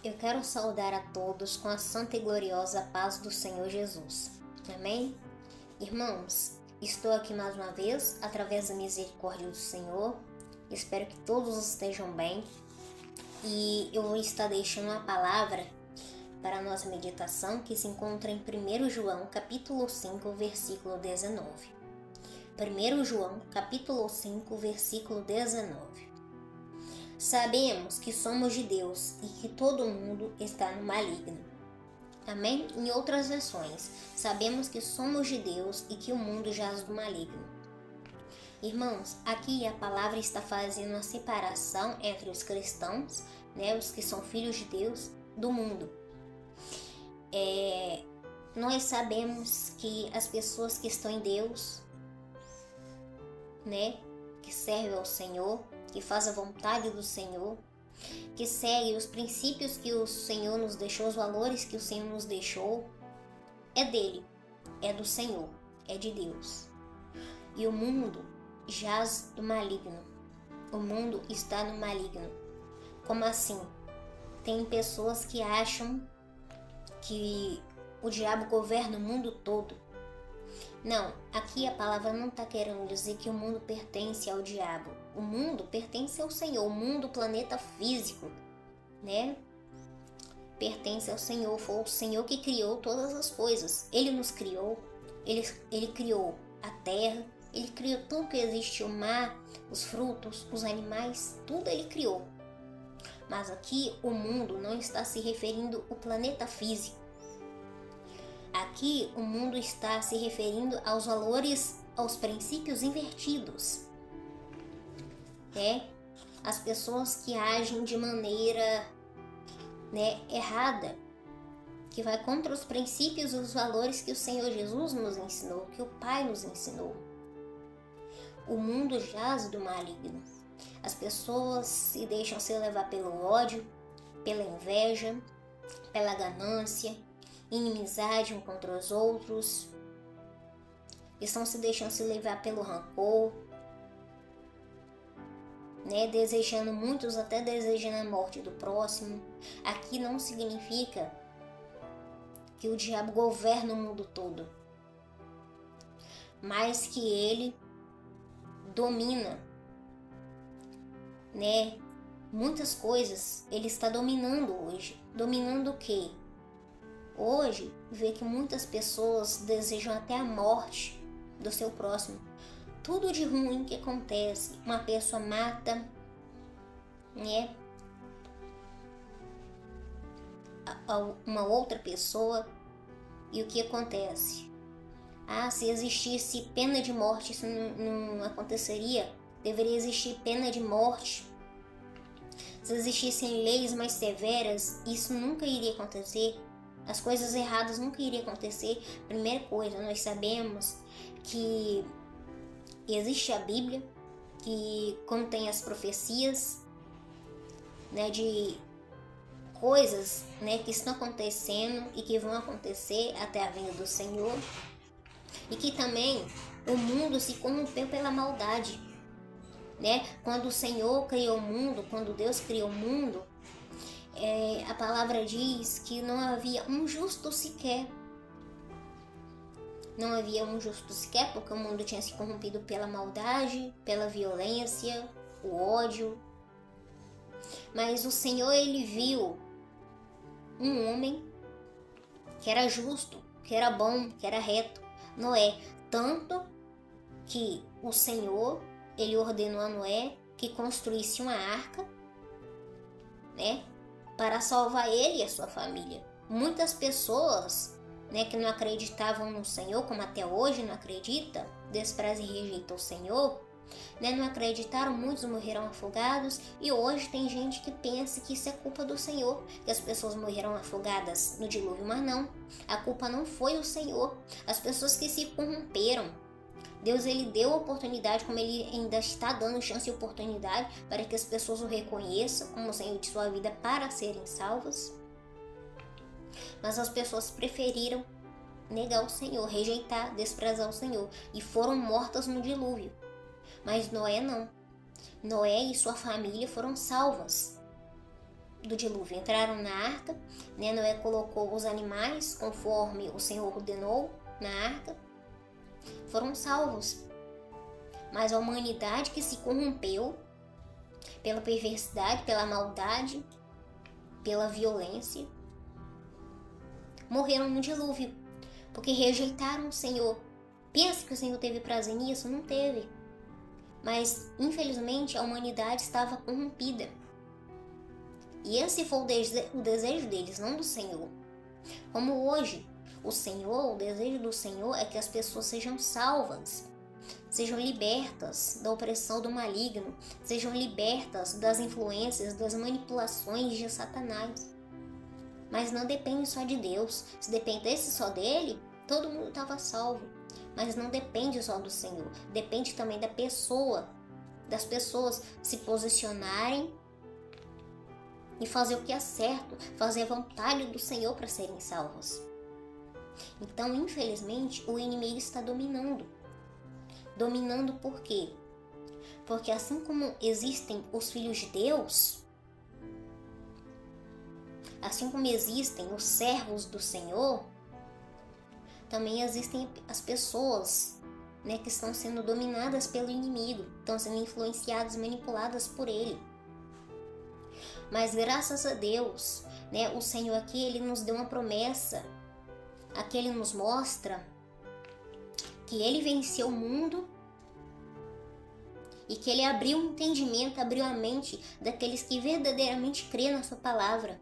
Eu quero saudar a todos com a santa e gloriosa paz do Senhor Jesus. Amém? Irmãos, estou aqui mais uma vez, através da misericórdia do Senhor. Espero que todos estejam bem. E eu vou estar deixando uma palavra para a nossa meditação que se encontra em 1 João, capítulo 5, versículo 19. 1 João, capítulo 5, versículo 19. Sabemos que somos de Deus e que todo mundo está no maligno. Amém? Em outras versões, sabemos que somos de Deus e que o mundo jaz do maligno. Irmãos, aqui a palavra está fazendo uma separação entre os cristãos, os que são filhos de Deus, do mundo. Nós sabemos que as pessoas que estão em Deus, que servem ao Senhor, que faz a vontade do Senhor, que segue os princípios que o Senhor nos deixou, os valores que o Senhor nos deixou, é dele, é do Senhor, é de Deus. E o mundo jaz do maligno. O mundo está no maligno. Como assim? Tem pessoas que acham que o diabo governa o mundo todo. Não, aqui a palavra não está querendo dizer que o mundo pertence ao diabo. O mundo pertence ao Senhor. O mundo, o planeta físico, pertence ao Senhor. Foi o Senhor que criou todas as coisas. Ele nos criou. Ele criou a terra. Ele criou tudo que existe, o mar, os frutos, os animais. Tudo ele criou. Mas aqui o mundo não está se referindo ao planeta físico. Aqui o mundo está se referindo aos valores, aos princípios invertidos. As pessoas que agem de maneira errada, que vai contra os princípios e os valores que o Senhor Jesus nos ensinou, que o Pai nos ensinou. O mundo jaz do maligno. As pessoas se deixam se levar pelo ódio, pela inveja, pela ganância, inimizade um contra os outros, estão se deixando se levar pelo rancor, desejando, muitos até desejando a morte do próximo. Aqui não significa que o diabo governa o mundo todo, mas que ele domina, muitas coisas ele está dominando hoje. Dominando o quê? Hoje, vê que muitas pessoas desejam até a morte do seu próximo. Tudo de ruim que acontece, uma pessoa mata, uma outra pessoa, e o que acontece? Se existisse pena de morte, isso não aconteceria. Deveria existir pena de morte. Se existissem leis mais severas, isso nunca iria acontecer. As coisas erradas nunca iriam acontecer. Primeira coisa, nós sabemos que existe a Bíblia, que contém as profecias, de coisas, que estão acontecendo e que vão acontecer até a vinda do Senhor. E que também o mundo se corrompeu pela maldade, Quando o Senhor criou o mundo, quando Deus criou o mundo, a palavra diz que não havia um justo sequer. Não havia um justo sequer, porque o mundo tinha se corrompido pela maldade, pela violência, o ódio. Mas o Senhor, ele viu um homem que era justo, que era bom, que era reto, Noé. Tanto que o Senhor, ele ordenou a Noé que construísse uma arca, para salvar ele e a sua família. Muitas pessoas, que não acreditavam no Senhor, como até hoje não acreditam, desprezam e rejeitam o Senhor, não acreditaram, muitos morreram afogados, e hoje tem gente que pensa que isso é culpa do Senhor, que as pessoas morreram afogadas no dilúvio, mas não, a culpa não foi o Senhor, as pessoas que se corromperam. Deus, ele deu a oportunidade, como ele ainda está dando chance e oportunidade para que as pessoas o reconheçam como o Senhor de sua vida para serem salvas. Mas as pessoas preferiram negar o Senhor, rejeitar, desprezar o Senhor, e foram mortas no dilúvio. Mas Noé não. Noé e sua família foram salvas. do dilúvio entraram na arca, né? Noé colocou os animais conforme o Senhor ordenou na arca, foram salvos. Mas a humanidade que se corrompeu pela perversidade, pela maldade, pela violência, morreram no dilúvio, porque rejeitaram o Senhor. Pensa que o Senhor teve prazer nisso? Não teve. Mas, infelizmente, a humanidade estava corrompida. E esse foi o desejo deles, não do Senhor. Como hoje, o desejo do Senhor é que as pessoas sejam salvas, sejam libertas da opressão do maligno, sejam libertas das influências, das manipulações de Satanás. Mas não depende só de Deus. Se dependesse só dele, todo mundo estava salvo. Mas não depende só do Senhor. Depende também da pessoa, das pessoas se posicionarem e fazer o que é certo, fazer a vontade do Senhor para serem salvos. Então, infelizmente, o inimigo está dominando. Dominando por quê? Porque assim como existem os filhos de Deus, assim como existem os servos do Senhor, também existem as pessoas, né, que estão sendo dominadas pelo inimigo, estão sendo influenciadas, manipuladas por ele. Mas graças a Deus, né, o Senhor aqui, ele nos deu uma promessa. Aqui ele nos mostra que ele venceu o mundo e que ele abriu o entendimento, abriu a mente daqueles que verdadeiramente crêem na sua palavra,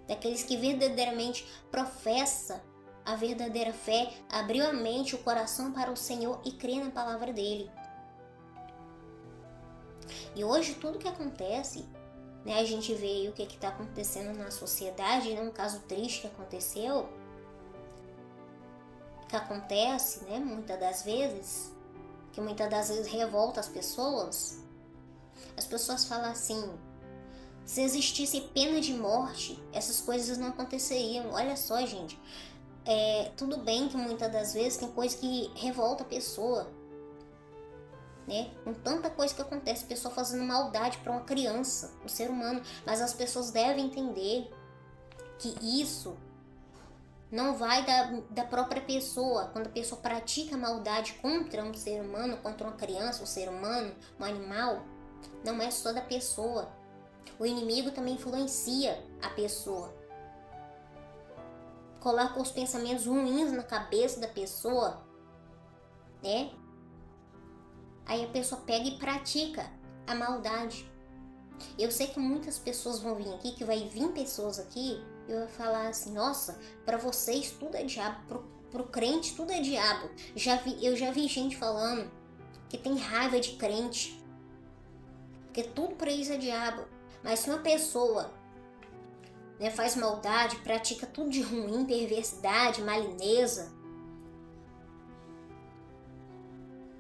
daqueles que verdadeiramente professam a verdadeira fé, abriu a mente, o coração para o Senhor e crê na palavra dele. E hoje tudo que acontece, né, a gente vê o que está acontecendo na sociedade, né, um caso triste que aconteceu, que acontece, né, muitas das vezes revolta as pessoas. As pessoas falam assim: se existisse pena de morte, essas coisas não aconteceriam. Olha só, gente, tudo bem que muitas das vezes tem coisa que revolta a pessoa, né? Com tanta coisa que acontece, a pessoa fazendo maldade para uma criança, um ser humano, mas as pessoas devem entender que isso não vai da própria pessoa. Quando a pessoa pratica maldade contra um ser humano, contra uma criança, um ser humano, um animal, não é só da pessoa. O inimigo também influencia a pessoa. Coloca os pensamentos ruins na cabeça da pessoa, né? Aí a pessoa pega e pratica a maldade. Eu sei que muitas pessoas vão vir aqui, que vai vir pessoas aqui, e eu vou falar assim: nossa, para vocês tudo é diabo, pro crente tudo é diabo. Eu já vi gente falando que tem raiva de crente, porque tudo para eles é diabo. Mas se uma pessoa, né, faz maldade, pratica tudo de ruim, perversidade, malineza,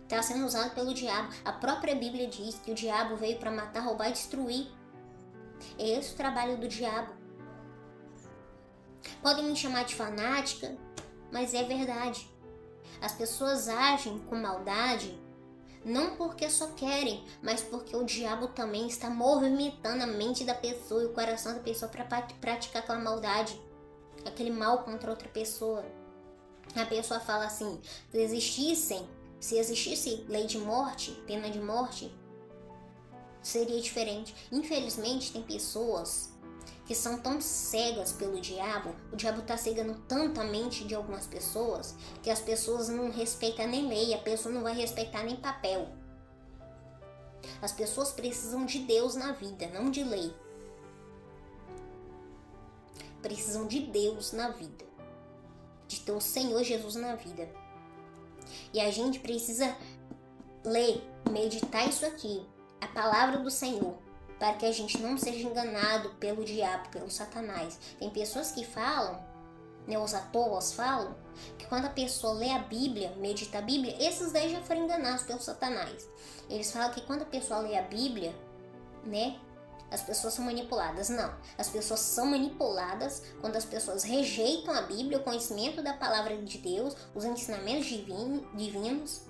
está sendo usado pelo diabo. A própria Bíblia diz que o diabo veio para matar, roubar e destruir. É esse o trabalho do diabo. Podem me chamar de fanática, mas é verdade. As pessoas agem com maldade não porque só querem, mas porque o diabo também está movimentando a mente da pessoa e o coração da pessoa para praticar aquela maldade, aquele mal contra outra pessoa. A pessoa fala assim: se existisse lei de morte, pena de morte, seria diferente. Infelizmente, tem pessoas que são tão cegas pelo diabo, o diabo está cegando tanto a mente de algumas pessoas, que as pessoas não respeitam nem lei, a pessoa não vai respeitar nem papel. As pessoas precisam de Deus na vida, não de lei. Precisam de Deus na vida, de ter o Senhor Jesus na vida. E a gente precisa ler, meditar isso aqui, a palavra do Senhor, para que a gente não seja enganado pelo diabo, pelo Satanás. Tem pessoas que falam, né, os atores falam, que quando a pessoa lê a Bíblia, medita a Bíblia, esses daí já foram enganados pelo Satanás. Eles falam que quando a pessoa lê a Bíblia, né, as pessoas são manipuladas. Não, as pessoas são manipuladas quando as pessoas rejeitam a Bíblia, o conhecimento da palavra de Deus, os ensinamentos divinos,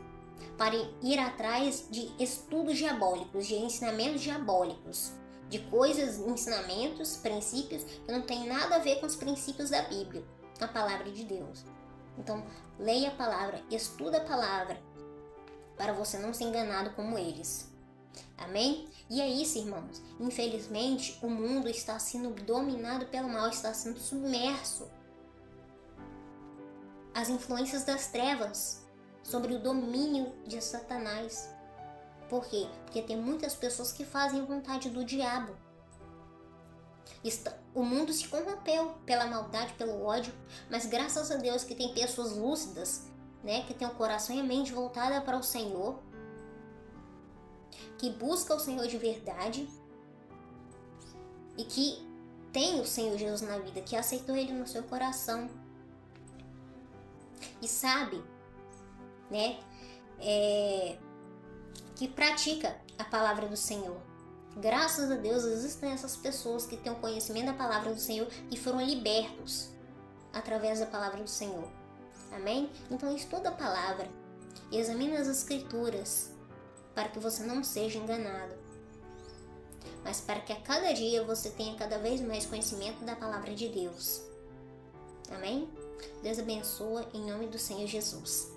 para ir atrás de estudos diabólicos, de ensinamentos diabólicos, de coisas, ensinamentos, princípios que não tem nada a ver com os princípios da Bíblia, a palavra de Deus. Então, leia a palavra, estuda a palavra, para você não ser enganado como eles. Amém? E é isso, irmãos. Infelizmente, o mundo está sendo dominado pelo mal, está sendo submerso às influências das trevas, sobre o domínio de Satanás. Por quê? Porque tem muitas pessoas que fazem a vontade do diabo. O mundo se corrompeu pela maldade, pelo ódio, mas graças a Deus que tem pessoas lúcidas, né, que tem o coração e a mente voltada para o Senhor, que busca o Senhor de verdade e que tem o Senhor Jesus na vida, que aceitou Ele no seu coração e sabe, né, que pratica a palavra do Senhor. Graças a Deus existem essas pessoas que têm o conhecimento da palavra do Senhor e foram libertos através da palavra do Senhor. Amém? Então estuda a palavra, examina as escrituras, para que você não seja enganado, mas para que a cada dia você tenha cada vez mais conhecimento da palavra de Deus. Amém? Deus abençoa em nome do Senhor Jesus.